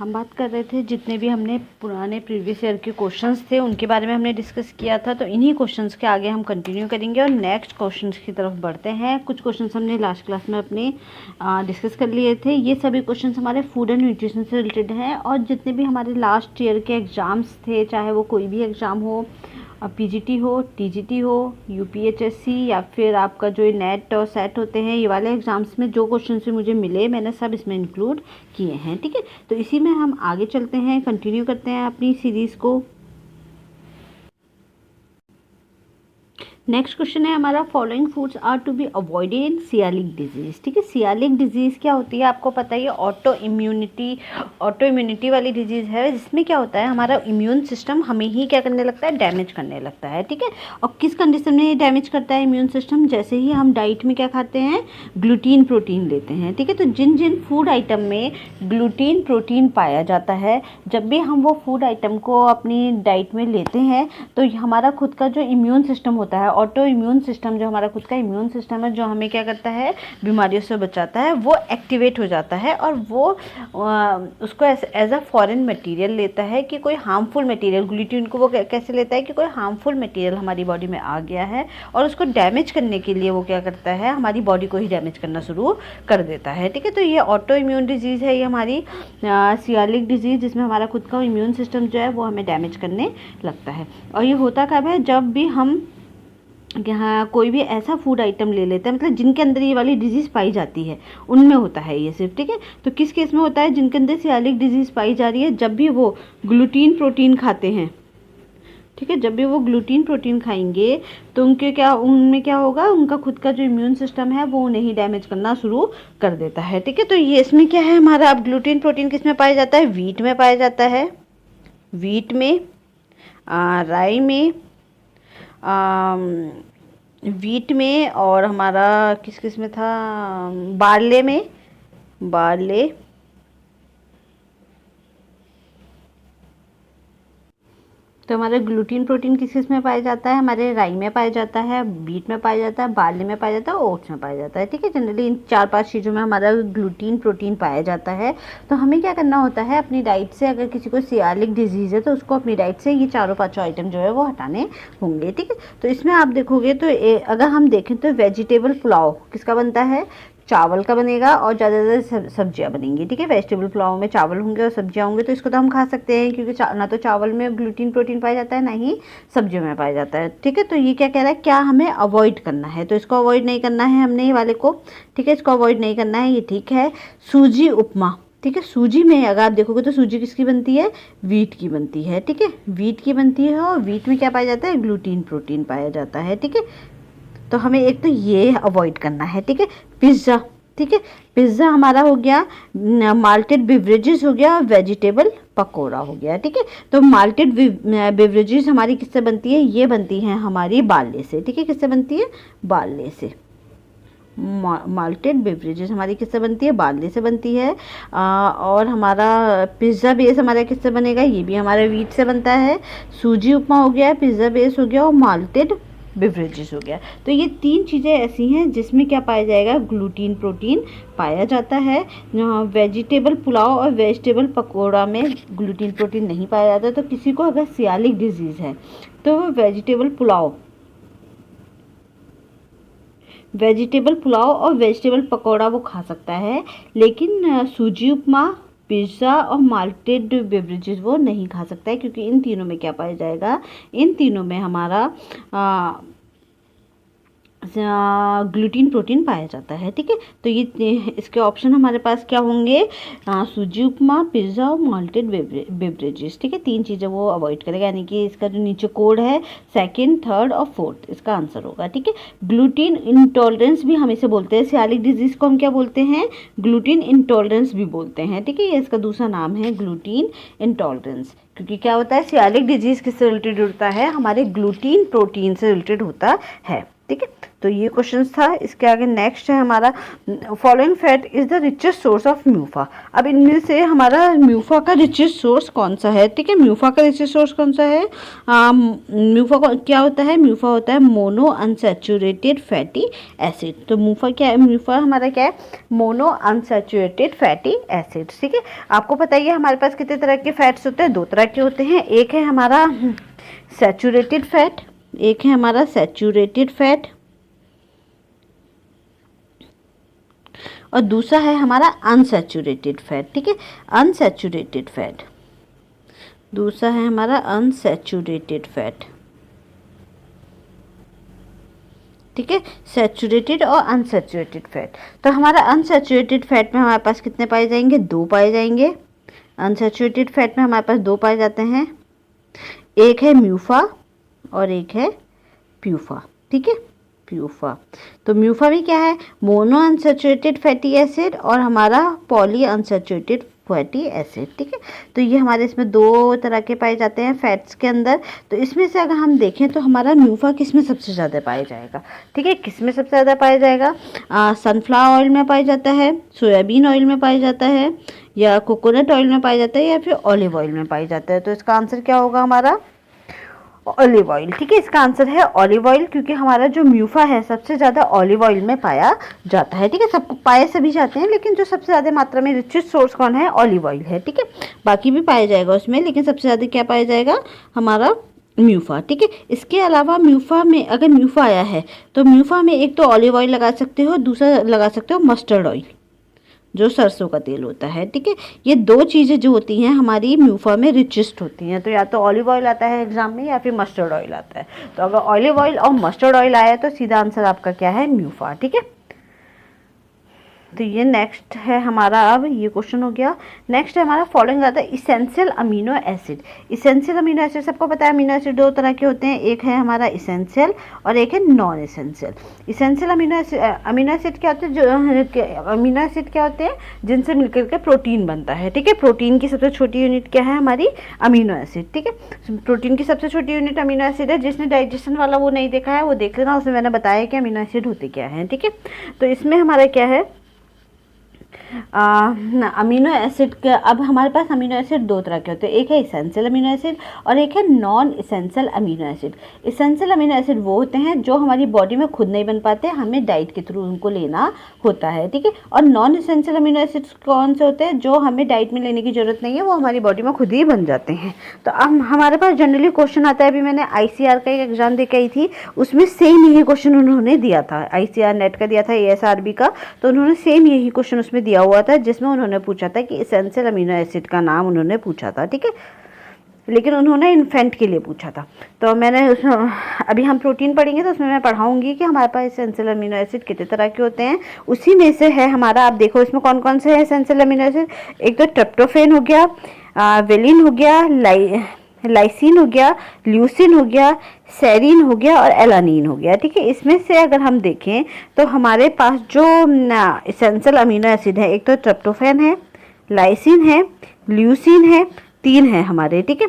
हम बात कर रहे थे जितने भी हमने पुराने प्रीवियस ईयर के क्वेश्चंस थे उनके बारे में हमने डिस्कस किया था, तो इन्हीं क्वेश्चंस के आगे हम कंटिन्यू करेंगे और नेक्स्ट क्वेश्चंस की तरफ बढ़ते हैं। कुछ क्वेश्चंस हमने लास्ट क्लास में अपने डिस्कस कर लिए थे। ये सभी क्वेश्चंस हमारे फूड एंड न्यूट्रिशन से रिलेटेड हैं और जितने भी हमारे लास्ट ईयर के एग्ज़ाम्स थे, चाहे वो कोई भी एग्ज़ाम हो, पीजीटी हो, टीजीटी हो, यूपीएचएससी या फिर आपका जो ये नेट और सेट होते हैं, ये वाले एग्ज़ाम्स में जो क्वेश्चन से मुझे मिले मैंने सब इसमें इंक्लूड किए हैं। ठीक है, तो इसी में हम आगे चलते हैं, कंटिन्यू करते हैं अपनी सीरीज़ को। नेक्स्ट क्वेश्चन है हमारा, following foods are to be avoided in celiac disease. ठीक है, सियालिक डिजीज़ क्या होती है आपको पता ही है, ऑटो इम्यूनिटी वाली डिजीज़ है, जिसमें क्या होता है हमारा इम्यून सिस्टम हमें ही क्या करने लगता है, डैमेज करने लगता है। ठीक है, और किस कंडीशन में डैमेज करता है इम्यून सिस्टम, जैसे ही हम डाइट में क्या खाते हैं, ग्लूटीन प्रोटीन लेते हैं। ठीक है, तो जिन जिन फूड आइटम में ग्लूटीन प्रोटीन पाया जाता है, जब भी हम वो फूड आइटम को अपनी डाइट में लेते हैं तो हमारा खुद का जो इम्यून सिस्टम होता है, ऑटो इम्यून सिस्टम, जो हमारा खुद का इम्यून सिस्टम है जो हमें क्या करता है, बीमारियों से बचाता है, वो एक्टिवेट हो जाता है और वो उसको एज अ फॉरेन मटेरियल लेता है कि कोई हार्मफुल मटेरियल, ग्लूटीन को वो कैसे लेता है कि कोई हार्मफुल मटेरियल हमारी बॉडी में आ गया है और उसको डैमेज करने के लिए वो क्या करता है, हमारी बॉडी को ही डैमेज करना शुरू कर देता है। ठीक है, तो ये ऑटो इम्यून डिजीज़ है, ये हमारी सियालिक डिजीज़, जिसमें हमारा खुद का इम्यून सिस्टम जो है वो हमें डैमेज करने लगता है। और ये होता कब है, जब भी हम हाँ कोई भी ऐसा फूड आइटम ले लेते हैं, मतलब जिनके अंदर ये वाली डिजीज़ पाई जाती है उनमें होता है ये सिर्फ। ठीक है, तो किस केस में होता है, जिनके अंदर सियालिक डिजीज़ पाई जा रही है, जब भी वो ग्लूटीन प्रोटीन खाते हैं। ठीक है, जब भी वो ग्लूटीन प्रोटीन खाएंगे तो उनमें क्या होगा, उनका खुद का जो इम्यून सिस्टम है वो उन्हें ही डैमेज करना शुरू कर देता है। ठीक है, तो ये इसमें क्या है हमारा, अब ग्लूटीन प्रोटीन किस में पाया जाता है, वीट में पाया जाता है, वीट में, राई में, वीट में, और हमारा किस किस में था, बार्ले में, बार्ले, तो हमारे ग्लूटीन प्रोटीन किस किस में पाया जाता है, हमारे राई में पाया जाता है, बीट में पाया जाता है, बार्ले में पाया जाता है, ओट्स में पाया जाता है। ठीक है, जनरली इन 4-5 चीज़ों में हमारा ग्लूटीन प्रोटीन पाया जाता है। तो हमें क्या करना होता है, अपनी डाइट से, अगर किसी को सियालिक डिजीज़ है तो उसको अपनी डाइट से ये 4-5 आइटम जो है वो हटाने होंगे। ठीक है, तो इसमें आप देखोगे तो अगर हम देखें तो वेजिटेबल पुलाव किसका बनता है, चावल का बनेगा और ज़्यादा से ज़्यादा सब्जियां बनेंगी। ठीक है, वेजिटेबल पुलाव में चावल होंगे और सब्जियां होंगे, तो इसको तो हम खा सकते हैं क्योंकि ना तो चावल में ग्लूटीन प्रोटीन पाया जाता है, ना ही सब्जियों में पाया जाता है। ठीक है, तो ये क्या कह रहा है, क्या हमें अवॉइड करना है, तो इसको अवॉइड नहीं करना है हमने ये वाले को। ठीक है, इसको अवॉइड नहीं करना है, ये ठीक है। सूजी उपमा, ठीक है, सूजी में अगर आप देखोगे तो सूजी किसकी बनती है, वीट की बनती है। ठीक है, वीट की बनती है और वीट में क्या पाया जाता है, ग्लूटीन प्रोटीन पाया जाता है। ठीक है, तो हमें एक तो ये अवॉइड करना है। ठीक है, पिज़्ज़ा, ठीक है, पिज़्ज़ा हमारा हो गया, माल्टेड बेवरेजेस हो गया, वेजिटेबल पकोड़ा हो गया। ठीक है, तो माल्टेड बेवरेजेस हमारी किससे बनती है, ये बनती है हमारी बार्ले से। ठीक है, किससे बनती है, बार्ले से। माल्टेड बेवरेजेस हमारी किससे बनती है, बार्ले से बनती है। और हमारा पिज़्ज़ा बेस हमारा किससे बनेगा, ये भी हमारा वीट से बनता है। सूजी उपमा हो गया, पिज़्ज़ा बेस हो गया और माल्टेड बेवरेजेस हो गया। तो ये 3 चीज़ें ऐसी हैं जिसमें क्या पाया जाएगा, ग्लूटीन प्रोटीन पाया जाता है। वेजिटेबल पुलाव और वेजिटेबल पकोड़ा में ग्लूटीन प्रोटीन नहीं पाया जाता। तो किसी को अगर सियालिक डिजीज़ है तो वेजिटेबल पुलाव और वेजिटेबल पकोड़ा वो खा सकता है, लेकिन सूजी उपमा, पिज़्ज़ा और माल्टेड बेवरेजेस वो नहीं खा सकता है, क्योंकि इन तीनों में क्या पाया जाएगा, इन तीनों में हमारा ग्लूटीन प्रोटीन पाया जाता है। ठीक है, तो ये इसके ऑप्शन हमारे पास क्या होंगे, सूजी उपमा, पिज़्ज़ा और माल्टेड बेवरेजेस। ठीक है, 3 चीज़ें वो अवॉइड करेगा, यानी कि इसका जो नीचे कोड है 2nd, 3rd और 4th इसका आंसर होगा। ठीक है, ग्लूटीन इंटॉलरेंस भी हम इसे बोलते हैं, सियालिक डिजीज़ को हम क्या बोलते हैं, ग्लूटीन इंटॉलरेंस भी बोलते हैं। ठीक है, ये इसका दूसरा नाम है ग्लूटीन इंटॉलरेंस, क्योंकि क्या होता है, सियालिक डिजीज़ किससे रिलेटेड होता है, हमारे ग्लूटीन प्रोटीन से रिलेटेड होता है। ठीक है, तो ये क्वेश्चन था। इसके आगे नेक्स्ट है हमारा following fat is the richest source of MUFA. अब इनमें से हमारा म्यूफा का रिचेस्ट सोर्स कौन सा है, ठीक है। म्यूफा का रिचेस्ट सोर्स कौन सा है, म्यूफा क्या होता है, म्यूफा होता है मोनो अनसैचुरेटेड फैटी एसिड। तो म्यूफा क्या है, म्यूफा हमारा क्या है, मोनो अनसैचुरेटेड फैटी एसिड, ठीक है। आपको पता ही है हमारे पास कितने तरह के फैट्स होते हैं, 2 तरह के होते हैं। एक है हमारा सैचुरेटेड फैट, एक है हमारा सैचुरेटेड फैट, और दूसरा है हमारा अनसैचुरेटेड फैट, ठीक है। अनसैचुरेटेड फैट, दूसरा है हमारा अनसैचुरेटेड फैट, ठीक है। सैचुरेटेड और अनसैचुरेटेड फैट। तो हमारा अनसैचुरेटेड फैट में हमारे पास कितने पाए जाएंगे, 2 पाए जाएंगे। अनसैचुरेटेड फैट में हमारे पास 2 पाए जाते हैं, एक है म्यूफा और एक है प्यूफा, ठीक है, प्यूफा। तो म्यूफा भी क्या है, मोनो अनसैचुरेटेड फैटी एसिड और हमारा पॉली अनसैचुरेटेड फैटी एसिड, ठीक है। तो ये हमारे इसमें 2 तरह के पाए जाते हैं फैट्स के अंदर। तो इसमें से अगर हम देखें तो हमारा म्यूफा किस में सबसे ज़्यादा पाया जाएगा, ठीक है। किस में सबसे ज़्यादा पाया जाएगा, सनफ्लावर ऑयल में पाया जाता है, सोयाबीन ऑयल में पाया जाता है, या कोकोनट ऑयल में पाया जाता है, या फिर ऑलिव ऑयल में पाया जाता है। तो इसका आंसर क्या होगा हमारा, ऑलिव ऑयल, ठीक है। इसका आंसर है ऑलिव ऑयल, क्योंकि हमारा जो म्यूफा है सबसे ज़्यादा ऑलिव ऑयल में पाया जाता है, ठीक है। सब पाए सभी जाते हैं, लेकिन जो सबसे ज़्यादा मात्रा में रिचेस्ट सोर्स कौन है, ऑलिव ऑयल है, ठीक है। बाकी भी पाया जाएगा उसमें, लेकिन सबसे ज़्यादा क्या पाया जाएगा, हमारा म्यूफा, ठीक है। इसके अलावा म्यूफा में अगर म्यूफा आया है तो म्यूफा में एक तो ऑलिव ऑयल लगा सकते हो, दूसरा लगा सकते हो मस्टर्ड ऑयल, जो सरसों का तेल होता है, ठीक है। ये 2 चीज़ें जो होती हैं हमारी म्यूफा में रिचेस्ट होती हैं। तो या तो ऑलिव ऑयल आता है एग्जाम में, या फिर मस्टर्ड ऑयल आता है। तो अगर ऑलिव ऑयल और मस्टर्ड ऑयल आया तो सीधा आंसर आपका क्या है, म्यूफा, ठीक है। तो ये नेक्स्ट है हमारा, अब ये क्वेश्चन हो गया। नेक्स्ट है हमारा फॉलोइंग आता है essential amino acid. Essential amino acid सबको पता है, अमीनो एसिड 2 तरह के होते हैं, एक है हमारा इसेंशियल और एक है non essential. Essential amino acid क्या होते हैं, जो अमीनो एसिड क्या होते हैं, जिनसे मिलकर के प्रोटीन बनता है, ठीक है। प्रोटीन की सबसे छोटी यूनिट क्या है, हमारी अमीनो एसिड, ठीक है। प्रोटीन की सबसे छोटी यूनिट अमीनो एसिड है। जिसने डाइजेशन वाला वो नहीं देखा है वो देख लेना, उसमें मैंने बताया कि अमीनो एसिड होते क्या है, ठीक है। तो इसमें हमारा क्या है, अमीनो एसिड के, अब हमारे पास अमीनो एसिड 2 तरह के होते हैं, एक है इसेंशियल अमीनो एसिड और एक है non essential amino acid. Essential amino acid वो होते हैं जो हमारी बॉडी में खुद नहीं बन पाते, हमें डाइट के थ्रू उनको लेना होता है, ठीक है। और नॉन इसेंशियल अमीनो एसिड्स कौन से होते हैं, जो हमें डाइट में लेने की ज़रूरत नहीं है, वो हमारी बॉडी में खुद ही बन जाते हैं। तो अब हमारे पास जनरली क्वेश्चन आता है, अभी मैंने ICR का एक एग्जाम दे के आई थी, उसमें सेम यही क्वेश्चन उन्होंने दिया था। ICR नेट का दिया था, ASRB का, तो उन्होंने सेम यही क्वेश्चन उसमें दिया हुआ था, जिसमें उन्होंने पूछा था कि इसेंशियल अमीनो एसिड का नाम उन्होंने पूछा था, ठीक है। लेकिन उन्होंने इन्फेंट के लिए पूछा था। तो मैंने अभी हम प्रोटीन पढ़ेंगे तो उसमें मैं पढ़ाऊंगी कि हमारे पास इसेंशियल अमीनो एसिड कितने तरह के होते हैं। उसी में से है हमारा, आप देखो इसमें कौन कौन से हैं इसेंशियल अमीनो एसिड। एक तो ट्रिप्टोफैन हो गया, वेलिन हो गया, लाइसिन हो गया, ल्यूसिन हो गया, सेरीन हो गया और एलानिन हो गया, ठीक है। इसमें से अगर हम देखें तो हमारे पास जो इसेंशियल अमीनो एसिड है, एक तो ट्रिप्टोफैन है, लाइसिन है, ल्यूसिन है, 3 है हमारे, ठीक है।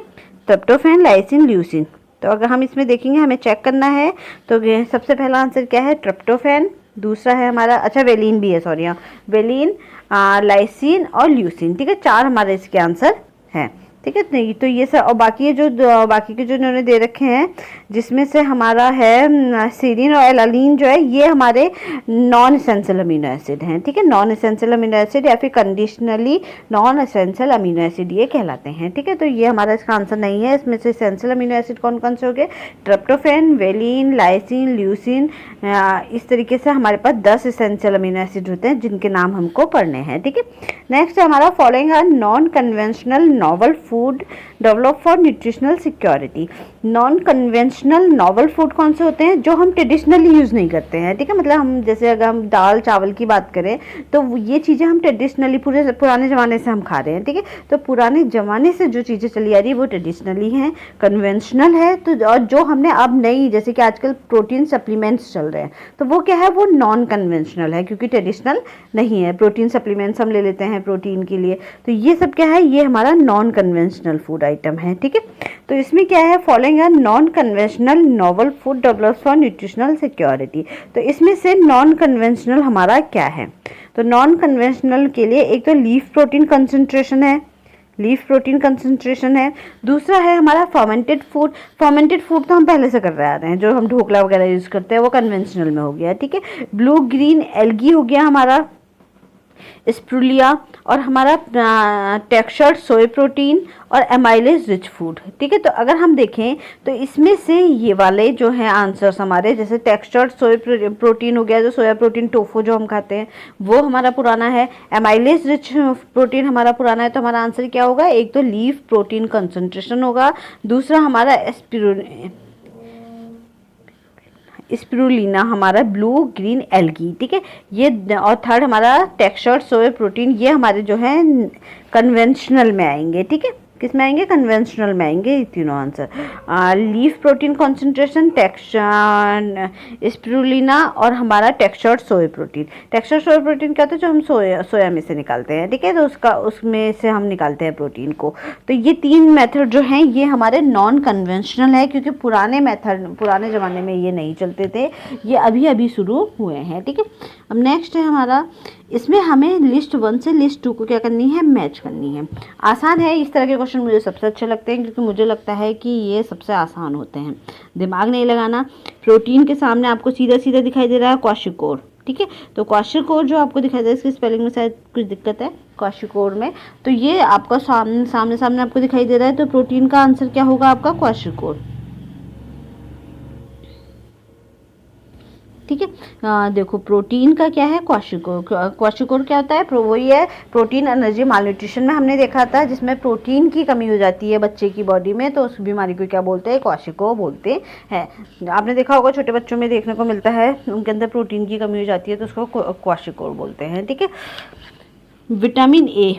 Tryptophan, lysine, leucine. तो अगर हम इसमें देखेंगे, हमें चेक करना है, तो सबसे पहला आंसर क्या है, ट्रिप्टोफैन। दूसरा है हमारा, अच्छा वेलिन भी है, सॉरी, वेलिन, लाइसिन और ल्यूसिन, ठीक है। 4 हमारे इसके आंसर हैं, ठीक है। नहीं तो ये सब, और बाकी बाकी के जो इन्होंने दे रखे हैं, जिसमें से हमारा है सीरीन और एलानिन जो है, ये हमारे नॉन एसेंशियल अमीनो एसिड हैं, ठीक है। नॉन एसेंशियल अमीनो एसिड या फिर conditionally non essential amino acid ये कहलाते हैं, ठीक है। तो ये हमारा इसका आंसर नहीं है। इसमें से एसेंशियल अमीनो एसिड कौन कौन से हो गए, ट्रिप्टोफैन, वेलिन, लाइसिन, ल्यूसिन, इस तरीके से हमारे पास 10 एसेंशियल अमीनो एसिड होते हैं, जिनके नाम हमको पढ़ने हैं, ठीक है। नेक्स्ट है हमारा following are non conventional novel food develop for nutritional security. Non conventional novel food कौन से होते हैं, जो हम ट्रेडिशनली यूज़ नहीं करते हैं, ठीक है। मतलब हम जैसे अगर हम दाल चावल की बात करें तो ये चीज़ें हम ट्रेडिशनली पुराने ज़माने से हम खा रहे हैं, ठीक है। तो पुराने ज़माने से जो चीज़ें चली आ रही है वो ट्रेडिशनली हैं, कन्वेंशनल है। तो और जो हमने अब नई, जैसे कि आजकल प्रोटीन सप्लीमेंट्स चल रहे हैं, तो वो क्या है, वो नॉन कन्वेंशनल है, क्योंकि ट्रेडिशनल नहीं है। प्रोटीन सप्लीमेंट्स हम ले लेते हैं प्रोटीन के लिए, तो ये सब क्या है, ये हमारा non conventional conventional food item है, ठीक है। तो इसमें क्या है, following are non conventional novel food developed for nutritional security. तो इसमें से नॉन कन्वेंशनल हमारा क्या है, तो नॉन कन्वेंशनल के लिए एक तो लीफ प्रोटीन कंसंट्रेशन है, लीफ प्रोटीन कंसंट्रेशन है। दूसरा है हमारा फर्मेंटेड फूड। फर्मेंटेड फूड तो हम पहले से कर रहे आ रहे हैं, जो हम ढोकला वगैरह यूज़ करते हैं वो कन्वेंशनल में हो गया, ठीक है। ब्लू ग्रीन एल्गी हो गया हमारा, स्प्रूलिया, और हमारा टेक्सचर्ड सोय प्रोटीन और एमाइलेज रिच फूड, ठीक है। तो अगर हम देखें तो इसमें से ये वाले जो हैं आंसर्स हमारे, जैसे टेक्सचर्ड सोय प्रोटीन हो गया, जो सोया प्रोटीन टोफू जो हम खाते हैं वो हमारा पुराना है, एमाइलेज रिच प्रोटीन हमारा पुराना है। तो हमारा आंसर क्या होगा, एक तो लीफ प्रोटीन कंसंट्रेशन होगा, दूसरा हमारा स्पिरुलिना हमारा ब्लू ग्रीन एल्गी, ठीक है ये, और थर्ड हमारा टेक्सचर्ड सोया प्रोटीन, ये हमारे जो है कन्वेंशनल में आएंगे, ठीक है। किस में आएंगे, कन्वेंशनल में आएंगे ये तीनों answer. Leaf protein concentration, texture spirulina और हमारा textured soya protein. Textured soya protein क्या होता है, जो हम सोया में से निकालते हैं, ठीक है। तो उसमें से हम निकालते हैं प्रोटीन को। तो ये तीन मेथड जो हैं ये हमारे नॉन कन्वेंशनल है, क्योंकि पुराने ज़माने में ये नहीं चलते थे, ये अभी अभी शुरू हुए हैं, ठीक है। अब नेक्स्ट है हमारा, इसमें हमें लिस्ट 1 से लिस्ट 2 को क्या करनी है, मैच करनी है। आसान है, इस तरह के क्वेश्चन मुझे सबसे अच्छे लगते हैं, क्योंकि मुझे लगता है कि ये सबसे आसान होते हैं, दिमाग नहीं लगाना। प्रोटीन के सामने आपको सीधा सीधा दिखाई दे रहा है क्वाशिकोर, ठीक है। तो क्वाशिकोर जो आपको दिखाई दे रहा है, इसकी स्पेलिंग में शायद कुछ दिक्कत है क्वाशिकोर में, तो ये आपका सामने आपको दिखाई दे रहा है। तो प्रोटीन का आंसर क्या होगा आपका, क्वाशिकोर, ठीक है। देखो प्रोटीन का क्या है, क्वाशिकोर। क्वाशिकोर क्या होता है, वही है प्रोटीन एनर्जी मालन्यूट्रिशन में हमने देखा था, जिसमें प्रोटीन की कमी हो जाती है बच्चे की बॉडी में, तो उस बीमारी को क्या बोलते हैं, क्वाशिकोर बोलते हैं। आपने देखा होगा छोटे बच्चों में देखने को मिलता है, उनके अंदर प्रोटीन की कमी हो जाती है तो उसको क्वाशिकोर बोलते हैं, ठीक है। विटामिन ए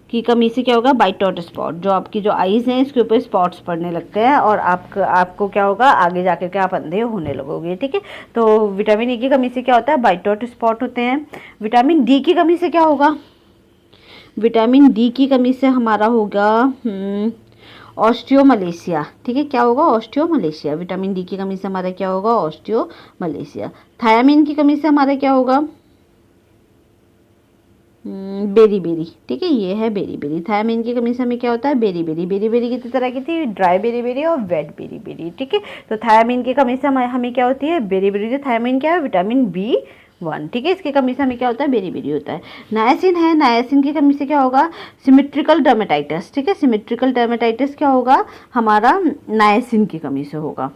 की कमी से क्या होगा, वाइट डॉट स्पॉट, जो आपकी जो आईज हैं इसके ऊपर स्पॉट्स पड़ने लगते हैं और आपको क्या होगा, आगे जाकर के आप अंधे होने लगोगे, ठीक है। तो विटामिन ए की कमी से क्या होता है, वाइट डॉट स्पॉट होते हैं। विटामिन डी की कमी से क्या होगा, विटामिन डी की कमी से हमारा होगा ऑस्टियोमलेशिया, ठीक है। क्या होगा, ऑस्टियोमलेशिया। विटामिन डी की कमी से हमारा क्या होगा, ऑस्टियोमलेशिया। थायमिन की कमी से हमारा क्या होगा, बेरी, ठीक है ये है बेरी। थायमिन की कमी से हमें क्या होता है, बेरी कितनी तरह की थी, ड्राई बेरी और वेट बेरी, ठीक है। तो थायमिन की कमी से हमें क्या होती है, बेरी। थायमिन क्या है, विटामिन B1, ठीक है। इसकी कमी से हमें क्या होता है, बेरी होता है। नायसिन है, नायसिन की कमी से क्या होगा, सिमेट्रिकल डर्मेटाइटिस, ठीक है। सिमेट्रिकल डर्मेटाइटिस क्या होगा, हमारा नायसिन की कमी से होगा,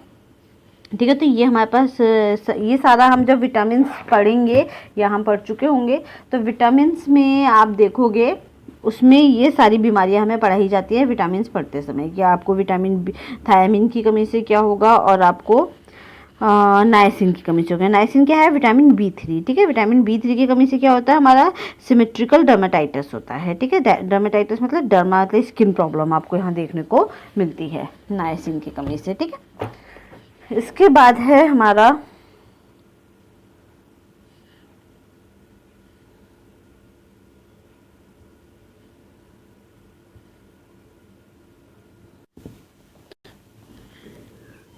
ठीक है। तो ये हमारे पास ये सारा हम जब विटामिन्स पढ़ेंगे या हम पढ़ चुके होंगे, तो विटामिन्स में आप देखोगे उसमें ये सारी बीमारियां हमें पढ़ाई जाती है विटामिन्स पढ़ते समय, कि आपको थायमिन की कमी से क्या होगा और आपको नायसिन की कमी से होगा। नायसिन क्या है, विटामिन B3, ठीक है। विटामिन B3 की कमी से क्या होता है, हमारा सिमेट्रिकल डर्मेटाइटिस होता है, ठीक है। डर्मेटाइटिस मतलब डर्मा मतलब स्किन प्रॉब्लम आपको यहाँ देखने को मिलती है नायसिन की कमी से, ठीक है। इसके बाद है हमारा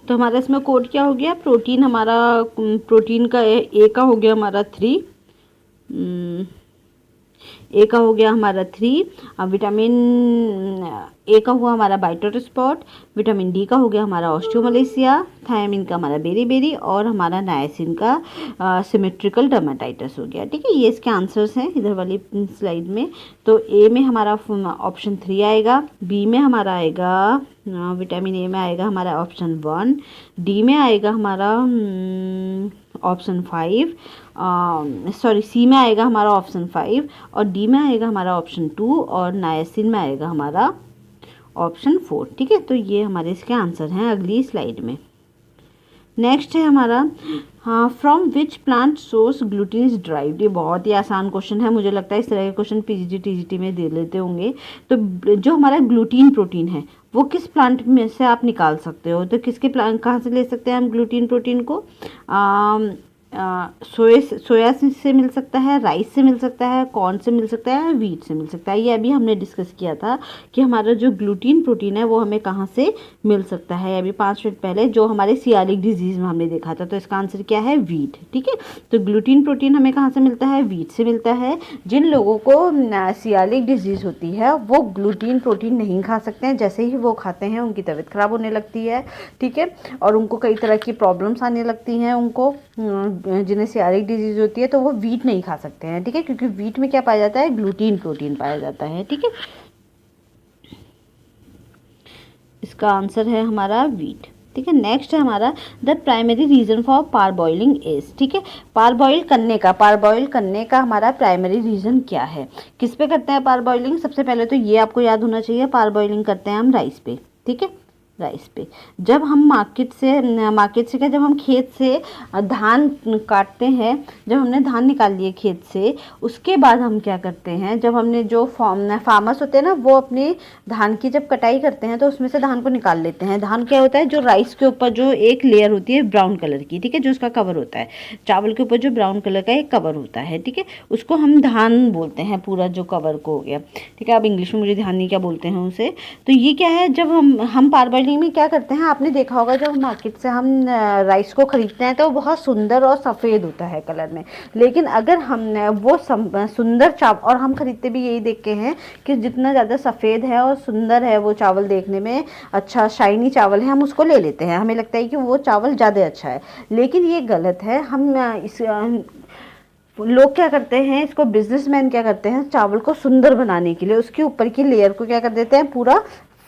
तो हमारा इसमें कोड क्या हो गया, प्रोटीन हमारा, प्रोटीन का ए का हो गया हमारा 3, ए का हो गया हमारा 3, अब विटामिन ए का हुआ हमारा white dot spot, vitamin D का हो गया हमारा ऑस्टियोमलेशिया, थायमिन का हमारा बेरी और हमारा नायसिन का सिमेट्रिकल डर्मेटाइटिस हो गया, ठीक है। ये इसके आंसर्स हैं इधर वाली स्लाइड में। तो ए में हमारा ऑप्शन 3 आएगा, बी में हमारा आएगा विटामिन ए में आएगा हमारा ऑप्शन 1, डी में आएगा हमारा ऑप्शन 5, सॉरी सी में आएगा हमारा ऑप्शन 5 और डी में आएगा हमारा ऑप्शन 2 और नायसिन में आएगा हमारा ऑप्शन 4, ठीक है। तो ये हमारे इसके आंसर हैं अगली स्लाइड में। नेक्स्ट है हमारा from which plant source gluten is derived. ये बहुत ही आसान क्वेश्चन है, मुझे लगता है इस तरह के क्वेश्चन पीजीटी टीजीटी में दे लेते होंगे। तो जो हमारा ग्लूटीन प्रोटीन है वो किस प्लांट में से आप निकाल सकते हो, तो किसके प्लांट कहाँ से ले सकते हैं हम ग्लूटीन प्रोटीन को, सोया से मिल सकता है, राइस से मिल सकता है, कॉर्न से मिल सकता है, व्हीट से मिल सकता है। ये अभी हमने डिस्कस किया था कि हमारा जो ग्लूटीन प्रोटीन है वो हमें कहाँ से मिल सकता है, अभी 5 मिनट पहले जो हमारे सियालिक डिजीज़ में हमने देखा था। तो इसका आंसर क्या है, व्हीट। ठीक है, तो ग्लूटीन प्रोटीन हमें कहाँ से मिलता है, व्हीट से मिलता है। जिन लोगों को सियालिक डिजीज़ होती है वो ग्लूटीन प्रोटीन नहीं खा सकते हैं, जैसे ही वो खाते हैं उनकी तबीयत ख़राब होने लगती है। ठीक है, और उनको कई तरह की प्रॉब्लम्स आने लगती हैं उनको, जिन्हें सियालिक डिजीज़ होती है, तो वो व्हीट नहीं खा सकते हैं। ठीक है, क्योंकि व्हीट में क्या पाया जाता है, ग्लूटीन प्रोटीन पाया जाता है। ठीक है, इसका आंसर है हमारा व्हीट। ठीक है, नेक्स्ट है हमारा the primary reason for parboiling is. ठीक है, पारबॉइल करने का हमारा प्राइमरी रीज़न क्या है, किस पे करते हैं पारबॉइलिंग। सबसे पहले तो ये आपको याद होना चाहिए, पारबॉइलिंग करते हैं हम राइस पे। ठीक है, राइस पे जब हम मार्केट से क्या, जब हम खेत से धान काटते हैं, जब हमने धान निकाल लिए खेत से, उसके बाद हम क्या करते हैं, जब हमने जो फार्मर्स होते हैं ना, वो अपने धान की जब कटाई करते हैं तो उसमें से धान को निकाल लेते हैं। धान क्या होता है, जो राइस के ऊपर जो एक लेयर होती है ब्राउन कलर की, ठीक है, जो उसका कवर होता है, चावल के ऊपर जो ब्राउन कलर का एक कवर होता है, ठीक है, उसको हम धान बोलते हैं, पूरा जो कवर को हो गया। ठीक है, अब इंग्लिश में मुझे ध्यान नहीं क्या बोलते हैं उसे। तो ये क्या है, जब हम पारबॉइलिंग में क्या करते हैं, आपने देखा होगा जब मार्केट से हम राइस को खरीदते हैं तो बहुत सुंदर और सफ़ेद होता है कलर में। लेकिन अगर हम वो सुंदर चावल, और हम खरीदते भी यही देख के हैं कि जितना ज़्यादा सफ़ेद है और सुंदर है वो चावल, देखने में अच्छा शाइनी चावल है, हम उसको ले लेते हैं, हमें लगता है कि वो चावल ज़्यादा अच्छा है। लेकिन ये गलत है। हम इस लोग क्या करते हैं, इसको बिजनेसमैन क्या करते हैं, चावल को सुंदर बनाने के लिए उसके ऊपर की लेयर को क्या कर देते हैं, पूरा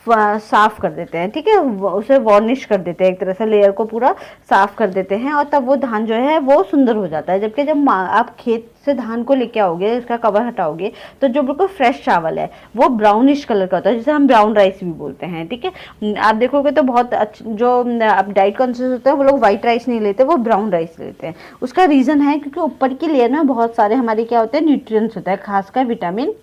साफ कर देते हैं। ठीक है, उसे वार्निश कर देते हैं, एक तरह से लेयर को पूरा साफ कर देते हैं, और तब वो धान जो है वो सुंदर हो जाता है। जबकि जब आप खेत से धान को लेके आओगे, इसका कवर हटाओगे, तो जो बिल्कुल फ्रेश चावल है वो ब्राउनिश कलर का होता है, जिसे हम ब्राउन राइस भी बोलते हैं। ठीक है, आप देखोगे तो बहुत जो अब डाइट कॉन्शियस होते हैं वो लोग व्हाइट राइस नहीं लेते, वो ब्राउन राइस लेते हैं। उसका रीज़न है क्योंकि ऊपर की लेयर में बहुत सारे हमारे क्या होते हैं, न्यूट्रिएंट्स होता है, खासकर विटामिन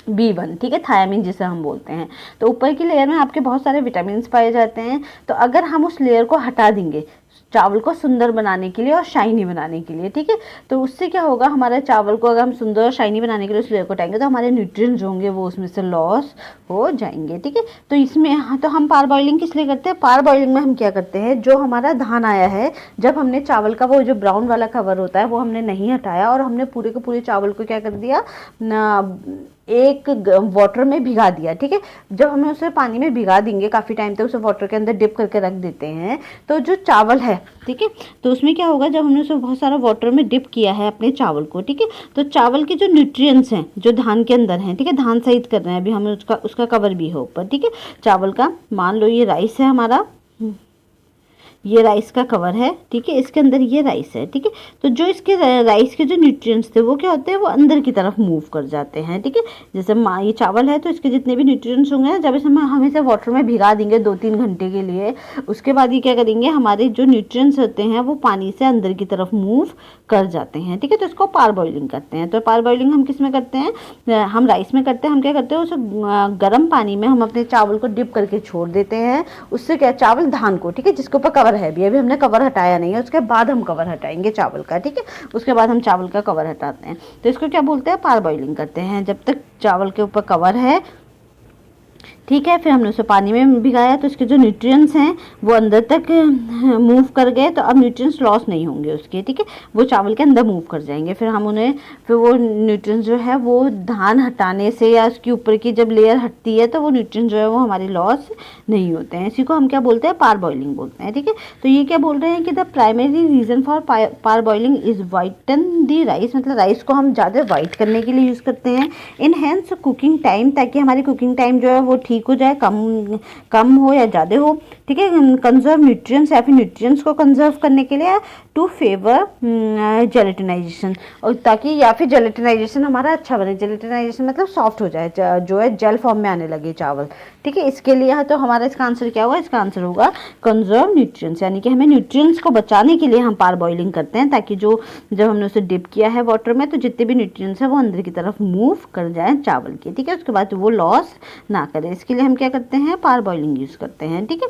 B1। ठीक है, थायमिन जिसे हम बोलते हैं। तो ऊपर की लेयर में आपके बहुत सारे विटामिन पाए जाते हैं। तो अगर हम उस लेयर को हटा देंगे चावल को सुंदर बनाने के लिए और शाइनी बनाने के लिए, ठीक है, तो उससे क्या होगा, हमारे चावल को अगर हम सुंदर और शाइनी बनाने के लिए उस लेयर को हटाएंगे तो हमारे न्यूट्रिएंट्स जो होंगे वो उसमें से लॉस हो जाएंगे। ठीक है, तो इसमें तो हम पार बॉइलिंग किस लिए करते हैं, पार बॉइलिंग में हम क्या करते हैं, जो हमारा धान आया है, जब हमने चावल का वो जो ब्राउन वाला कवर होता है वो हमने नहीं हटाया, और हमने पूरे के पूरे चावल को क्या कर दिया एक वाटर में भिगा दिया। ठीक है, जब हमें उसे पानी में भिगा देंगे काफ़ी टाइम तक, उसे वाटर के अंदर डिप करके रख देते हैं, तो जो चावल है, ठीक है, तो उसमें क्या होगा, जब हमने उसे बहुत सारा वाटर में डिप किया है अपने चावल को, ठीक है, तो चावल के जो न्यूट्रिएंट्स हैं जो धान के अंदर हैं, ठीक है, धान सहित कर रहे हैं अभी, हमें उसका कवर भी है ऊपर। ठीक है, चावल का, मान लो ये राइस है हमारा, ये राइस का कवर है, ठीक है, इसके अंदर ये राइस है। ठीक है, तो जो इसके राइस के जो न्यूट्रिएंट्स थे वो क्या होते हैं, वो अंदर की तरफ मूव कर जाते हैं। ठीक है, जैसे ये चावल है तो इसके जितने भी न्यूट्रिएंट्स होंगे, जब इसे हम इसे वाटर में भिगा देंगे 2-3 घंटे के लिए, उसके बाद ये क्या करेंगे, हमारे जो न्यूट्रिएंट्स होते हैं वो पानी से अंदर की तरफ मूव कर जाते हैं। ठीक है, तो इसको पार बॉइलिंग करते हैं। तो पार बॉइलिंग हम किस में करते हैं, हम राइस में करते हैं। हम क्या करते हैं, उसे गर्म पानी में हम अपने चावल को डिप करके छोड़ देते हैं। उससे क्या, चावल धान को, ठीक है, जिसके ऊपर कवर है, अभी हमने कवर हटाया नहीं है, उसके बाद हम कवर हटाएंगे चावल का। ठीक है, उसके बाद हम चावल का कवर हटाते हैं, तो इसको क्या बोलते हैं, पार बॉइलिंग करते हैं, जब तक चावल के ऊपर कवर है। ठीक है, फिर हमने उसे पानी में भिगाया तो इसके जो न्यूट्रिएंट्स हैं वो अंदर तक मूव कर गए, तो अब न्यूट्रिएंट्स लॉस नहीं होंगे उसके। ठीक है, वो चावल के अंदर मूव कर जाएंगे, फिर हम उन्हें, फिर वो न्यूट्रिएंट्स जो है वो धान हटाने से या उसके ऊपर की जब लेयर हटती है तो वो न्यूट्रिएंट्स जो है वो हमारे लॉस नहीं होते हैं। इसी को हम क्या बोलते हैं, पार बॉइलिंग बोलते हैं। ठीक है, तो ये क्या बोल रहे हैं कि the primary reason for parboiling is whiten the rice, मतलब राइस को हम ज़्यादा वाइट करने के लिए यूज़ करते हैं। इनहेंस कुकिंग टाइम, ताकि हमारी कुकिंग टाइम जो है वो ठीक हो जाए, कम हो या ज़्यादा हो। ठीक है, कंजर्व न्यूट्रिएंट्स, या फिर न्यूट्रिएंट्स को कंजर्व करने के लिए टू फेवर जेलेटिनाइजेशन, और ताकि, या फिर जेलेटिनाइजेशन हमारा अच्छा बने। जेलेटिनाइजेशन मतलब सॉफ्ट हो जाए, जो है जेल फॉर्म में आने लगे चावल। ठीक है, इसके लिए तो हमारा इसका आंसर क्या होगा, इसका आंसर होगा कंजर्व न्यूट्रिएंट्स, यानी कि हमें न्यूट्रिएंट्स को बचाने के लिए हम पार बॉइलिंग करते हैं, ताकि जब हमने उसे डिप किया है वाटर में तो जितने भी न्यूट्रिएंट्स हैं वो अंदर की तरफ मूव कर जाएं चावल के। ठीक है, उसके बाद वो लॉस ना करे, इसके लिए हम क्या करते हैं, पार बॉइलिंग यूज़ करते हैं। ठीक है,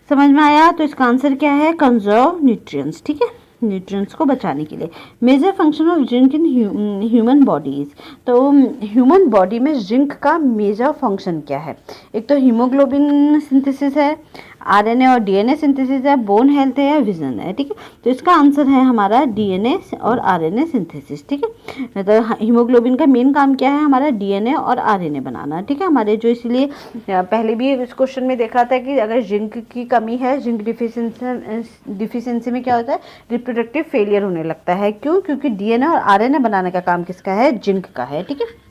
समझ में आया, तो इसका आंसर क्या है, कंजर्व न्यूट्रिएंट्स। ठीक है, न्यूट्रिएंट्स को बचाने के लिए। Major function of zinc in human bodies, तो ह्यूमन बॉडी में जिंक का मेजर फंक्शन क्या है? एक तो हीमोग्लोबिन सिंथेसिस है, आरएनए और डीएनए सिंथेसिस है, बोन हेल्थ है या विजन है, ठीक है। तो इसका आंसर है हमारा डीएनए और आरएनए सिंथेसिस, ठीक है। तो हीमोग्लोबिन का मेन काम क्या है? हमारा डीएनए और आरएनए बनाना, ठीक है। हमारे जो इसलिए पहले भी इस क्वेश्चन में देखा था कि अगर जिंक की कमी है, जिंक डिफिशियंसी में क्या होता है? रिप्रोडक्टिव फेलियर होने लगता है। क्यों? क्योंकि डीएनए और आरएनए बनाने का काम किसका है? जिंक का है, ठीक है।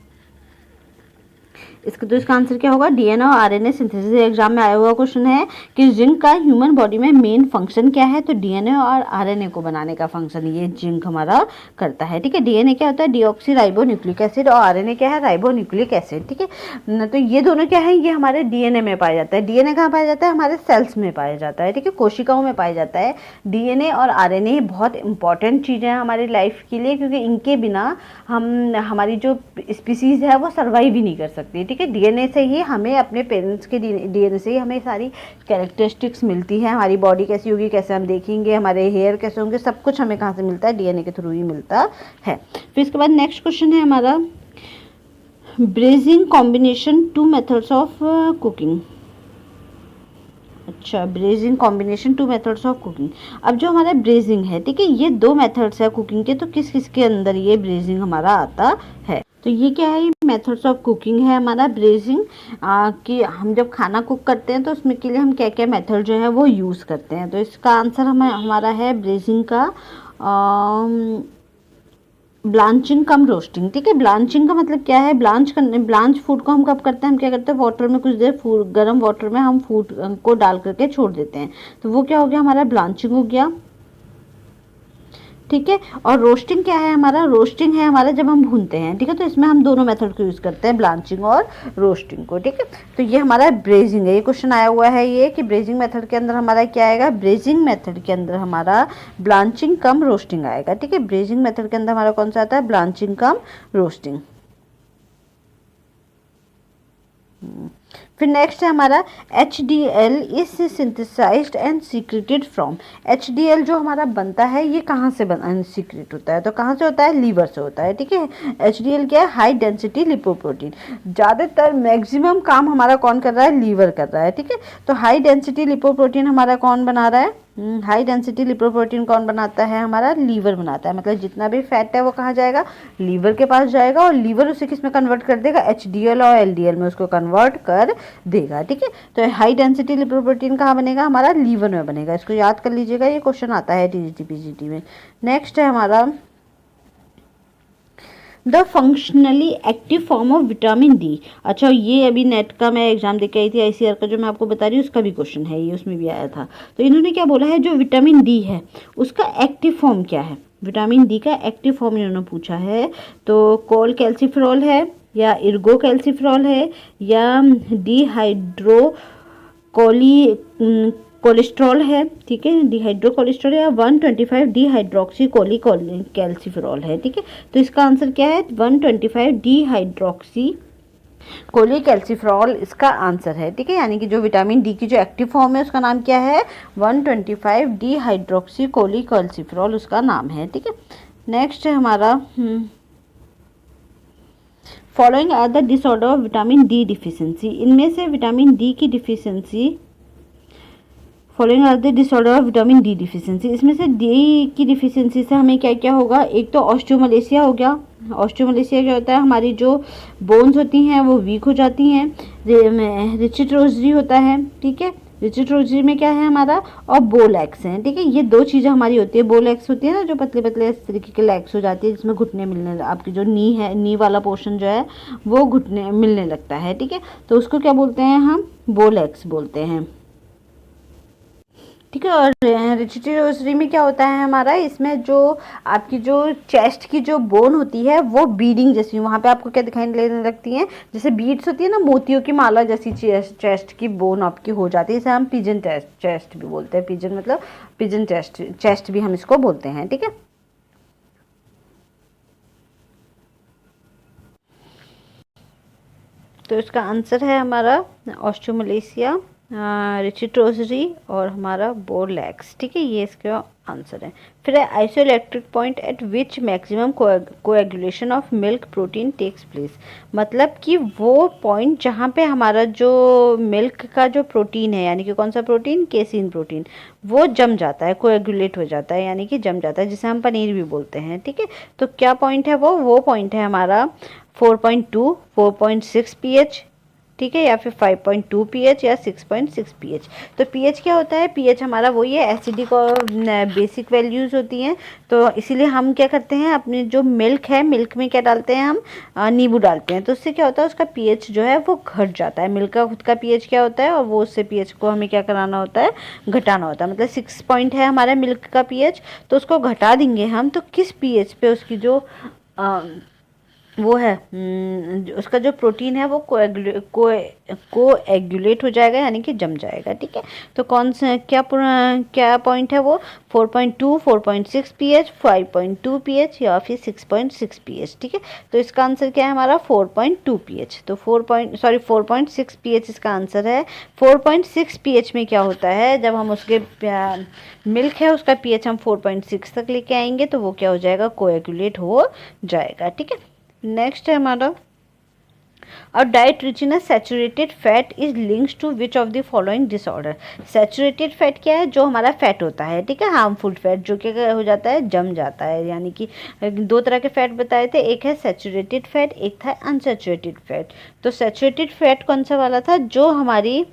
इसका आंसर क्या होगा? डीएनए और आरएनए सिंथेसिस। एग्जाम में आया हुआ क्वेश्चन है कि जिंक का ह्यूमन बॉडी में मेन फंक्शन क्या है? तो डीएनए और आरएनए को बनाने का फंक्शन ये जिंक हमारा करता है, ठीक है। डीएनए क्या होता है? डीऑक्सी राइबो न्यूक्लिक एसिड, और आरएनए क्या है? राइबो न्यूक्लिक एसिड, ठीक है। तो ये दोनों क्या है? ये हमारे डीएनए में पाया जाता है। डीएनए कहाँ पाया जाता है? हमारे सेल्स में पाया जाता है, ठीक है, कोशिकाओं में पाया जाता है। डीएनए और आरएनए बहुत इंपॉर्टेंट चीज़ें हैं हमारी लाइफ के लिए, क्योंकि इनके बिना हमारी जो स्पीसीज है वो सर्वाइव ही नहीं कर सकती, ठीक है। डीएनए से ही हमें अपने पेरेंट्स के डीएनए से ही हमें सारी कैरेक्टरिस्टिक्स मिलती है। हमारी बॉडी कैसी होगी, कैसे हम देखेंगे, हमारे हेयर कैसे होंगे, सब कुछ हमें कहाँ से मिलता है? डीएनए के थ्रू ही मिलता है। फिर इसके बाद नेक्स्ट क्वेश्चन है हमारा, braising combination two methods of cooking. अच्छा, braising combination two methods of cooking. अब जो हमारा ब्रेजिंग है, ठीक है, ये दो मेथड्स है कुकिंग के, तो किस किस के अंदर ये ब्रेजिंग हमारा आता है? तो ये क्या है? मेथड्स ऑफ कुकिंग है हमारा ब्रेजिंग, कि हम जब खाना कुक करते हैं तो उसमें के लिए हम क्या क्या मेथड जो है वो यूज़ करते हैं। तो इसका आंसर हमारा है ब्रेजिंग का ब्लांचिंग कम रोस्टिंग, ठीक है। ब्लांचिंग का मतलब क्या है? ब्लांच फूड को हम कब करते हैं? हम क्या करते हैं? वाटर में कुछ देर गर्म वाटर में हम फूड को डाल करके छोड़ देते हैं, तो वो क्या हो गया? हमारा ब्लांचिंग हो गया, ठीक है। और रोस्टिंग क्या है? हमारा रोस्टिंग है हमारा जब हम भूनते हैं, ठीक है। तो इसमें हम दोनों मेथड को यूज़ करते हैं, ब्लांचिंग और रोस्टिंग को, ठीक है। तो ये हमारा ब्रेजिंग है। ये क्वेश्चन आया हुआ है ये कि ब्रेजिंग मेथड के अंदर हमारा क्या आएगा? ब्रेजिंग मेथड के अंदर हमारा ब्लांचिंग कम रोस्टिंग आएगा, ठीक है। ब्रेजिंग मेथड के अंदर हमारा कौन सा आता है? Blanching cum roasting. फिर नेक्स्ट है हमारा HDL is synthesised and secreted from. HDL जो हमारा बनता है ये कहाँ से सीक्रेट होता है? तो कहाँ से होता है? लीवर से होता है, ठीक है। HDL क्या है? High density lipoprotein. ज़्यादातर मैक्सिमम काम हमारा कौन कर रहा है? लीवर कर रहा है, ठीक है। तो हाई डेंसिटी लिपोप्रोटीन हमारा कौन बना रहा है? हाई डेंसिटी लिपोप्रोटीन कौन बनाता है? हमारा लीवर बनाता है। मतलब जितना भी फैट है वो कहाँ जाएगा? लीवर के पास जाएगा, और लीवर उसे किस में कन्वर्ट कर देगा? HDL और LDL में उसको कन्वर्ट कर देगा, ठीक है। तो हाई डेंसिटी लिपोप्रोटीन कहाँ बनेगा? हमारा लीवर में बनेगा। इसको याद कर लीजिएगा, ये क्वेश्चन आता है TGT PGT में। नेक्स्ट है हमारा the functionally active form of vitamin D. अच्छा, ये अभी नेट का मैं एग्जाम दे के आई थी, ICR का जो मैं आपको बता रही हूँ उसका भी क्वेश्चन है, ये उसमें भी आया था। तो इन्होंने क्या बोला है? जो विटामिन डी है उसका एक्टिव फॉर्म क्या है? विटामिन डी का एक्टिव फॉर्म इन्होंने पूछा है। तो कोल कैल्सिफेरॉल है, या इर्गो कैल्सिफेरॉल है, या डिहाइड्रो कोलेस्ट्रॉल है, ठीक है, डिहाइड्रो कोलेस्ट्रॉल, या 125 डिहाइड्रोक्सी कैल्सिफेरॉल है, ठीक है। तो इसका आंसर क्या है? 125 डिहाइड्रोक्सी कैल्सिफेरॉल इसका आंसर है, ठीक है। यानी कि जो विटामिन डी की जो एक्टिव फॉर्म है उसका नाम क्या है? 125 डिहाइड्रोक्सी कैल्सिफेरॉल उसका नाम है, ठीक है। नेक्स्ट है हमारा following are the disorder of vitamin D deficiency. इनमें से विटामिन डी की deficiency, following are the disorder of vitamin D deficiency, इसमें से डी की डिफिशियंसी से हमें क्या क्या होगा? एक तो ऑस्टियोमलेशिया हो गया। ऑस्टियोमलेशिया क्या होता है? हमारी जो बोन्स होती हैं वो वीक हो जाती हैं। रिचिड रोजरी होता है, ठीक है। रिचिड रोजरी में क्या है हमारा? और बोलैक्स हैं, ठीक है। ये दो चीज़ें हमारी होती है। बोलैक्स होती है ना, जो पतले पतले इस तरीके के लेग्स हो जाती है, जिसमें घुटने मिलने, आपकी जो नी है, नी वाला पोर्शन जो है वो घुटने मिलने लगता है, ठीक है। तो उसको क्या बोलते हैं? हम बोलैक्स बोलते हैं, ठीक है। और रिचिड रोजरी में क्या होता है हमारा? इसमें जो आपकी जो चेस्ट की जो बोन होती है वो बीडिंग जैसी, वहाँ पे आपको क्या दिखाई देने लगती हैं? जैसे बीड्स होती है ना, मोतियों की माला जैसी चेस्ट की बोन आपकी हो जाती है। इसे हम पिजन चेस्ट भी बोलते हैं। पिजन मतलब पिजन चेस्ट भी हम इसको बोलते हैं, ठीक है। तो इसका आंसर है हमारा ऑस्टियोमलेशिया। रिचिट्रोजरी और हमारा बोरलैक्स, ठीक है, ये इसका आंसर है। फिर है isoelectric point at which maximum coagulation of milk protein takes place, मतलब कि वो पॉइंट जहाँ पे हमारा जो मिल्क का जो प्रोटीन है, यानी कि कौन सा प्रोटीन, केसिन प्रोटीन, वो जम जाता है, कोएगुलेट हो जाता है, यानी कि जम जाता है, जिसे हम पनीर भी बोलते हैं, ठीक है। तो क्या पॉइंट है वो पॉइंट है हमारा 4.2, 4.6 पीएच, ठीक है, या फिर 5.2 पीएच या 6.6 पीएच। तो पीएच क्या होता है, पीएच हमारा वही है, एसिडिक और बेसिक वैल्यूज़ होती हैं। तो इसीलिए हम क्या करते हैं, अपनी जो मिल्क है, मिल्क में क्या डालते हैं हम, नींबू डालते हैं, तो उससे क्या होता है, उसका पीएच जो है वो घट जाता है। मिल्क का खुद का पीएच क्या होता है, और वो उससे पीएच को हमें क्या कराना होता है, घटाना होता है। मतलब 6 पॉइंट है हमारा मिल्क का पीएच, तो उसको घटा देंगे हम, तो किस पीएच पे उसकी जो वो है उसका जो प्रोटीन है वो कोएगुलेट हो जाएगा, यानी कि जम जाएगा, ठीक है। तो कौन सा क्या पॉइंट है वो, 4.2, 4.6 पीएच, 5.2 पीएच या फिर 6.6 पीएच, ठीक है। तो इसका आंसर क्या है हमारा, 4.2 पीएच। तो 4.6 पीएच इसका आंसर है। 4.6 पीएच में क्या होता है, जब हम उसके मिल्क है उसका पीएच हम 4.6 तक लेके आएंगे, तो वो क्या हो जाएगा, कोएगुलेट हो जाएगा, ठीक है। नेक्स्ट है हमारा, और diet rich in saturated fat is links to which of the following disorder. Saturated fat क्या है, जो हमारा फैट होता है, ठीक है, हार्मफुल फैट, जो क्या हो जाता है, जम जाता है, यानी कि दो तरह के फैट बताए थे, एक है सैचुरेटेड फैट, एक था अनसैचुरेटेड फैट। तो सैचुरेटेड फैट कौन सा वाला था, जो हमारी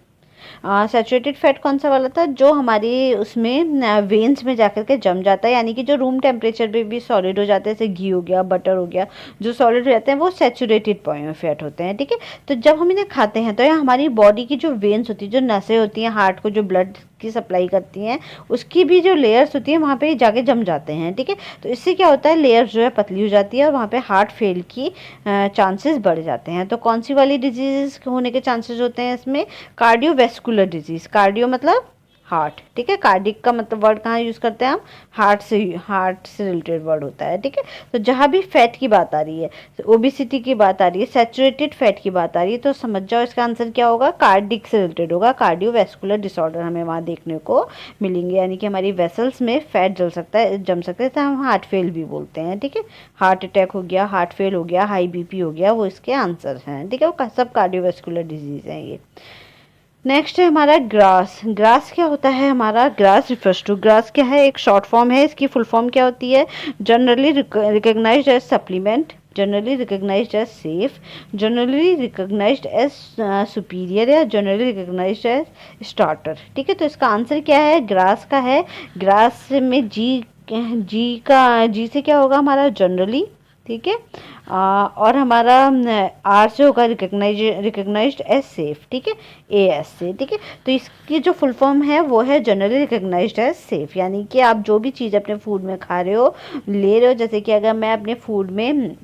सैचुरेटेड फैट कौन सा वाला था, जो हमारी उसमें वेन्स में जाकर के जम जाता है, यानी कि जो रूम टेम्परेचर पे भी सॉलिड हो जाते हैं, जैसे घी हो गया, बटर हो गया, जो सॉलिड हो जाते हैं वो सैचुरेटेड फैट होते हैं, ठीक है। तो जब हम इन्हें खाते हैं तो ये हमारी बॉडी की जो वेन्स होती है, जो नसें होती हैं, हार्ट को जो ब्लड की सप्लाई करती हैं, उसकी भी जो लेयर्स होती हैं वहाँ पे जाके जम जाते हैं, ठीक है। तो इससे क्या होता है, लेयर्स जो है पतली हो जाती है और वहाँ पे हार्ट फेल की चांसेस बढ़ जाते हैं। तो कौन सी वाली डिजीज होने के चांसेस होते हैं इसमें, कार्डियोवैस्कुलर डिजीज, कार्डियो मतलब हार्ट, ठीक है, कार्डिक का मतलब वर्ड कहाँ यूज़ करते हैं हम, हार्ट से रिलेटेड वर्ड होता है, ठीक है। तो जहाँ भी फैट की बात आ रही है, ओबिसिटी की बात आ रही है, सैचुरेटेड फैट की बात आ रही है, तो समझ जाओ इसका आंसर क्या होगा, कार्डिक से रिलेटेड होगा, कार्डियोवैस्कुलर डिसऑर्डर हमें वहाँ देखने को मिलेंगे, यानी कि हमारी वेसल्स में फैट जम सकता है, तो हम हार्ट फेल भी बोलते हैं, ठीक है। हार्ट अटैक हो गया, हार्ट फेल हो गया, हाई बीपी हो गया, वो इसके आंसर हैं, ठीक है, वो सब कार्डियोवैस्कुलर डिजीज हैं ये। नेक्स्ट है हमारा ग्रास। ग्रास क्या होता है हमारा, ग्रास रिफर्स टू, ग्रास क्या है, एक शॉर्ट फॉर्म है, इसकी फुल फॉर्म क्या होती है, generally recognised as supplement, generally recognised as safe, generally recognised as superior, या जनरली रिकॉग्नाइज्ड एज स्टार्टर, ठीक है। तो इसका आंसर क्या है, ग्रास का है। ग्रास में जी से क्या होगा हमारा, जनरली, ठीक है, और हमारा आर से होगा रिकॉग्नाइज्ड एज सेफ, ठीक है, ए एस से, ठीक है। तो इसकी जो फुल फॉर्म है वो है जनरली रिकॉग्नाइज्ड एज सेफ, यानी कि आप जो भी चीज़ अपने फूड में खा रहे हो, ले रहे हो, जैसे कि अगर मैं अपने फूड में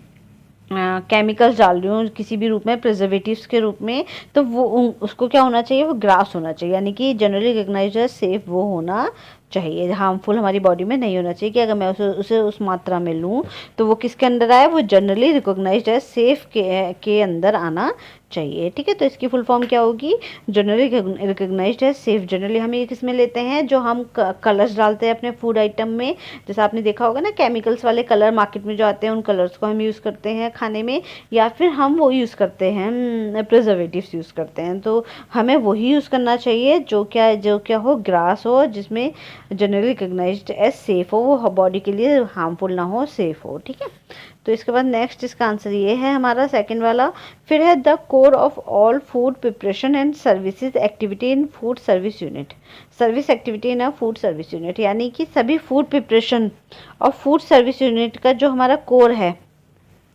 केमिकल्स डाल रही हूँ किसी भी रूप में, प्रिजर्वेटिव्स के रूप में, तो वो उसको क्या होना चाहिए, वो ग्रास होना चाहिए, यानी कि जनरली रिकॉग्नाइज्ड एज सेफ वो होना चाहिए, हार्मफुल हमारी बॉडी में नहीं होना चाहिए, कि अगर मैं उसे उस मात्रा में लूँ तो वो किसके अंदर आए, वो जनरली रिकॉग्नाइज्ड एज सेफ के अंदर आना चाहिए, ठीक है। तो इसकी फुल फॉर्म क्या होगी, generally recognised as safe. Generally हम ये किस में लेते हैं, जो हम कलर्स डालते हैं अपने फूड आइटम में, जैसे आपने देखा होगा ना, केमिकल्स वाले कलर मार्केट में जो आते हैं, उन कलर्स को हम यूज़ करते हैं खाने में, या फिर हम वो यूज़ करते हैं, प्रिजर्वेटिव्स यूज़ करते हैं। तो हमें वही यूज़ करना चाहिए जो क्या हो, ग्रास हो, जिसमें जनरली रिकॉग्नाइज्ड एज सेफ हो, वो बॉडी के लिए हार्मफुल ना हो, सेफ हो, ठीक है। तो इसके बाद नेक्स्ट इसका आंसर ये है हमारा सेकंड वाला। फिर है the core of all food preparation and services activity in food service unit, service activity in a food service unit, यानी कि सभी फूड प्रिपरेशन और फूड सर्विस यूनिट का जो हमारा कोर है,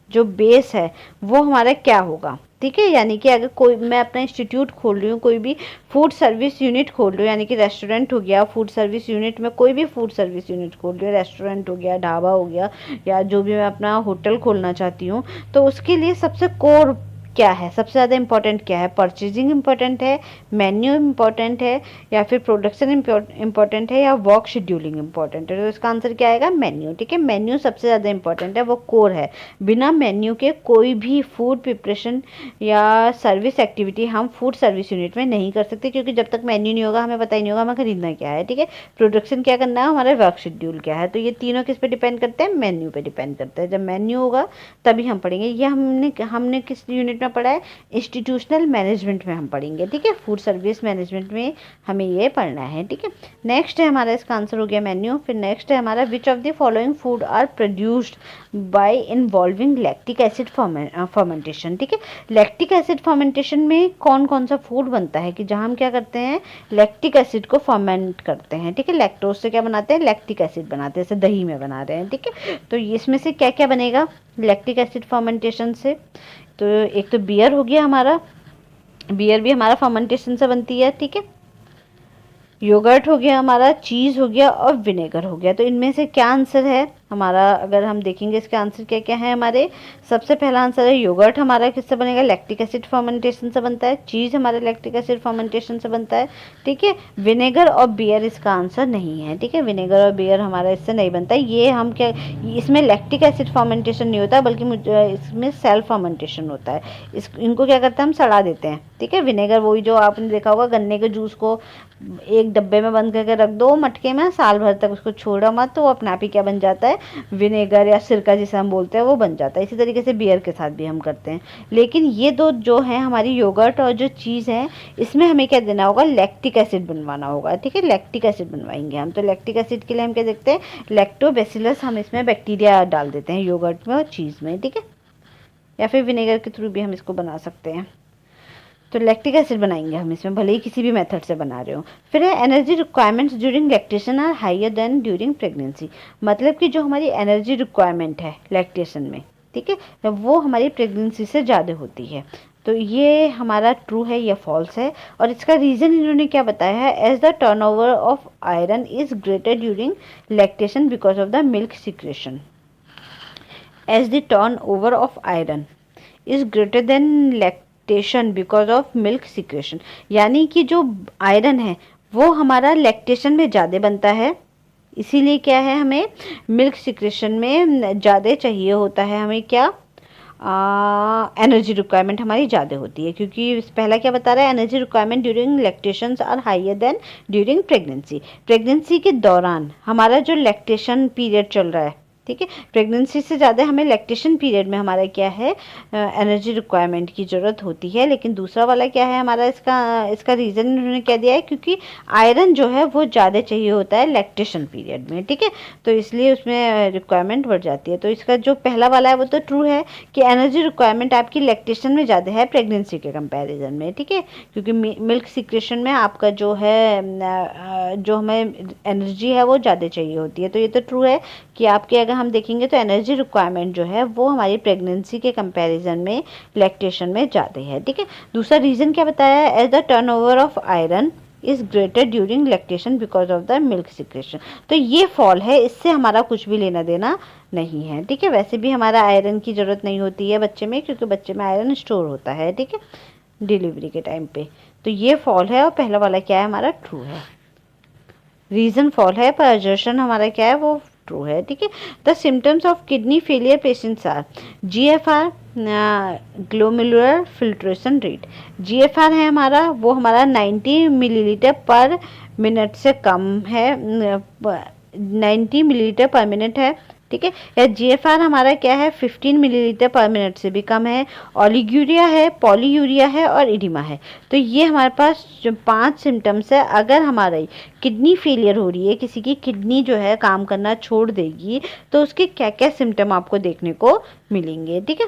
जो बेस है, वो हमारा क्या होगा, ठीक है। यानी कि अगर कोई मैं अपना इंस्टीट्यूट खोल रही हूँ, कोई भी फूड सर्विस यूनिट खोल रही हूँ, यानी कि रेस्टोरेंट हो गया, फूड सर्विस यूनिट में कोई भी फूड सर्विस यूनिट खोल रही हूँ, रेस्टोरेंट हो गया, ढाबा हो गया, या जो भी मैं अपना होटल खोलना चाहती हूँ, तो उसके लिए सबसे कोर क्या है, सबसे ज़्यादा इंपॉर्टेंट क्या है, परचेजिंग इंपॉर्टेंट है, मेन्यू इंपॉर्टेंट है, या फिर प्रोडक्शन इंपॉर्टेंट है, या वर्क शेड्यूलिंग इंपॉर्टेंट है। तो इसका आंसर क्या आएगा, मेन्यू। ठीक है, मेन्यू सबसे ज़्यादा इंपॉर्टेंट है, वो कोर है। बिना मेन्यू के कोई भी फूड प्रिपरेशन या सर्विस एक्टिविटी हम फूड सर्विस यूनिट में नहीं कर सकते, क्योंकि जब तक मेन्यू नहीं होगा हमें पता ही नहीं होगा हमें खरीदना क्या है। ठीक है, प्रोडक्शन क्या करना है, हमारा वर्क शेड्यूल क्या है। तो ये तीनों किस पे डिपेंड करते हैं, मेन्यू पे डिपेंड करते हैं। जब मेन्यू होगा तभी हम पढ़ेंगे। ये हमने किस यूनिट में पढ़ा है, इंस्टीट्यूशनल मैनेजमेंट में हम पढ़ेंगे। ठीक है, फूड सर्विस मैनेजमेंट में हमें ये पढ़ना है। ठीक है, नेक्स्ट है हमारा, इसका आंसर हो गया मेन्यू। फिर नेक्स्ट है हमारा, which of the following food are produced by involving lactic acid fermentation. ठीक है, लैक्टिक एसिड फर्मेंटेशन में कौन कौन सा फूड बनता है कि जहाँ हम क्या करते हैं, लैक्टिक एसिड को फर्मेंट करते हैं। ठीक है, लैक्टोज से क्या बनाते हैं, लैक्टिक एसिड बनाते हैं, जैसे दही में बना रहे हैं। ठीक है, तो इसमें से क्या क्या बनेगा लैक्टिक एसिड फर्मेंटेशन से। तो एक तो बियर हो गया हमारा, बियर भी हमारा फर्मेंटेशन से बनती है। ठीक है, योगर्ट हो गया हमारा, चीज़ हो गया और विनेगर हो गया। तो इनमें से क्या आंसर है हमारा, अगर हम देखेंगे इसके आंसर क्या क्या है हमारे, सबसे पहला आंसर है योगर्ट हमारा किससे बनेगा, लैक्टिक एसिड फर्मेंटेशन से बनता है। चीज़ हमारा लैक्टिक एसिड फर्मेंटेशन से बनता है। ठीक है, विनेगर और बियर इसका आंसर नहीं है। ठीक है, विनेगर और बियर हमारा इससे नहीं बनता है। ये हम क्या, इसमें लैक्टिक एसिड फर्मेंटेशन नहीं होता बल्कि इसमें सेल्फ फर्मेंटेशन होता है। इनको क्या करते हैं, हम सड़ा देते हैं। ठीक है, विनेगर वही जो आपने देखा होगा, गन्ने के जूस को एक डब्बे में बंद करके रख दो मटके में, साल भर तक उसको छोड़ो मत, तो वो अपने आप ही क्या बन जाता है, विनेगर या सिरका जिसे हम बोलते हैं वो बन जाता है। इसी तरीके से बियर के साथ भी हम करते हैं। लेकिन ये दो जो है हमारी योगर्ट और जो चीज़ है, इसमें हमें क्या देना होगा, लैक्टिक एसिड बनवाना होगा। ठीक है, लैक्टिक एसिड बनवाएंगे हम। तो लैक्टिक एसिड के लिए हम क्या देखते हैं, लैक्टोबैसिलस, हम इसमें बैक्टीरिया डाल देते हैं योगर्ट में और चीज़ में। ठीक है, या फिर विनेगर के थ्रू भी हम इसको बना सकते हैं। तो लैक्टिक एसिड बनाएंगे हम इसमें, भले ही किसी भी मेथड से बना रहे हो। फिर है, energy requirements during lactation are higher than during pregnancy. मतलब कि जो हमारी एनर्जी रिक्वायरमेंट है लैक्टेशन में, ठीक है, तो वो हमारी प्रेगनेंसी से ज़्यादा होती है। तो ये हमारा ट्रू है या फॉल्स है। और इसका रीज़न इन्होंने क्या बताया है, as the turnover of iron is greater during lactation because of the milk secretion. As the turnover of iron is greater than lactation because of milk secretion. यानी कि जो आयरन है वो हमारा लैक्टेशन में ज़्यादा बनता है, इसीलिए क्या है, हमें मिल्क सिक्रेशन में ज़्यादा चाहिए होता है। हमें क्या, एनर्जी रिक्वायरमेंट हमारी ज़्यादा होती है, क्योंकि पहला क्या बता रहा है, energy requirement during lactations are higher than during pregnancy. Pregnancy के दौरान हमारा जो लैक्टेशन पीरियड चल रहा है, ठीक है, प्रेगनेंसी से ज़्यादा हमें लैक्टेशन पीरियड में हमारा क्या है, एनर्जी रिक्वायरमेंट की ज़रूरत होती है। लेकिन दूसरा वाला क्या है हमारा, इसका रीज़न उन्होंने क्या दिया है, क्योंकि आयरन जो है वो ज़्यादा चाहिए होता है लैक्टेशन पीरियड में। ठीक है, तो इसलिए उसमें रिक्वायरमेंट बढ़ जाती है। तो इसका जो पहला वाला है वो तो ट्रू है कि एनर्जी रिक्वायरमेंट आपकी लैक्टेशन में ज़्यादा है प्रेगनेंसी के कंपेरिजन में। ठीक है, क्योंकि मिल्क सिक्रेशन में आपका जो है, जो हमें एनर्जी है वो ज़्यादा चाहिए होती है। तो ये तो ट्रू है कि आपके, अगर हम देखेंगे तो एनर्जी रिक्वायरमेंट जो है वो हमारी प्रेगनेंसी के कंपैरिजन में लैक्टेशन में ज़्यादा है। ठीक है, दूसरा रीज़न क्या बताया है, as the turnover of iron is greater during lactation because of the milk secretion. तो ये फॉल है, इससे हमारा कुछ भी लेना देना नहीं है। ठीक है, वैसे भी हमारा आयरन की ज़रूरत नहीं होती है बच्चे में, क्योंकि बच्चे में आयरन स्टोर होता है। ठीक है, डिलीवरी के टाइम पे। तो ये फॉल है और पहला वाला क्या है हमारा, ट्रू है। रीज़न फॉल है पर असर्शन हमारा क्या है, वो ट्रू है। ठीक है, the symptoms of kidney failure patients are GFR, glomerular filtration rate. GFR है हमारा, वो हमारा 90 मिलीलीटर पर मिनट से कम है, 90 मिलीलीटर पर मिनट है। ठीक है, या GFR हमारा क्या है, 15 मिलीलीटर पर मिनट से भी कम है। ओलिगूरिया है, पॉलीयूरिया है और इडिमा है। तो ये हमारे पास जो 5 सिम्टम्स है। अगर हमारी किडनी फेलियर हो रही है, किसी की किडनी जो है काम करना छोड़ देगी, तो उसके क्या क्या सिम्टम आपको देखने को मिलेंगे। ठीक है,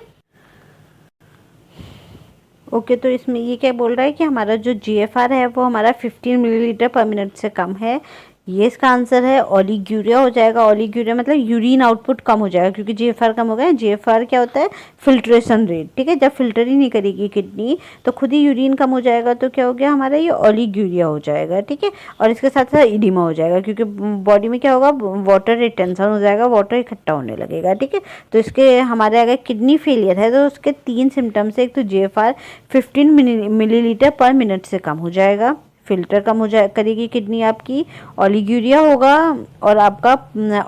ओके, तो इसमें ये क्या बोल रहा है कि हमारा जो GFR है वो हमारा 15 मिलीलीटर पर मिनट से कम है। ये इसका आंसर है। ओलिग्यूरिया हो जाएगा। ओलिग्यूरिया मतलब यूरिन आउटपुट कम हो जाएगा, क्योंकि जीएफआर कम हो गया। जीएफआर क्या होता है? फिल्ट्रेशन रेट, ठीक है। जब फिल्टर ही नहीं करेगी किडनी तो खुद ही यूरिन कम हो जाएगा, तो क्या हो गया हमारा? ये ओलिग्यूरिया हो जाएगा, ठीक है। और इसके साथ साथ इडिमा हो जाएगा, क्योंकि बॉडी में क्या होगा? वाटर रिटेंशन हो जाएगा, वाटर इकट्ठा होने लगेगा, ठीक है। तो इसके हमारे अगर किडनी फेलियर है तो उसके 3 सिम्टम्स है। एक तो जीएफआर 15 मिलीलीटर पर मिनट से कम हो जाएगा, फिल्टर कम हो जाए करेगी किडनी आपकी, ओलिग्यूरिया होगा, और आपका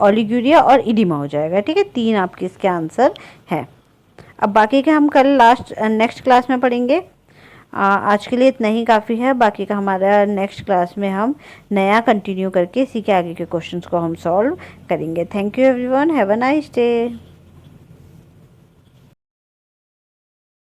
ओलिग्यूरिया और इडिमा हो जाएगा, ठीक है। 3 आपके इसके आंसर है। अब बाकी के हम कल नेक्स्ट क्लास में पढ़ेंगे। आज के लिए इतना ही काफ़ी है। बाकी का हमारा नेक्स्ट क्लास में हम नया कंटिन्यू करके इसी के आगे के क्वेश्चंस को हम सॉल्व करेंगे। Thank you everyone, have a nice day.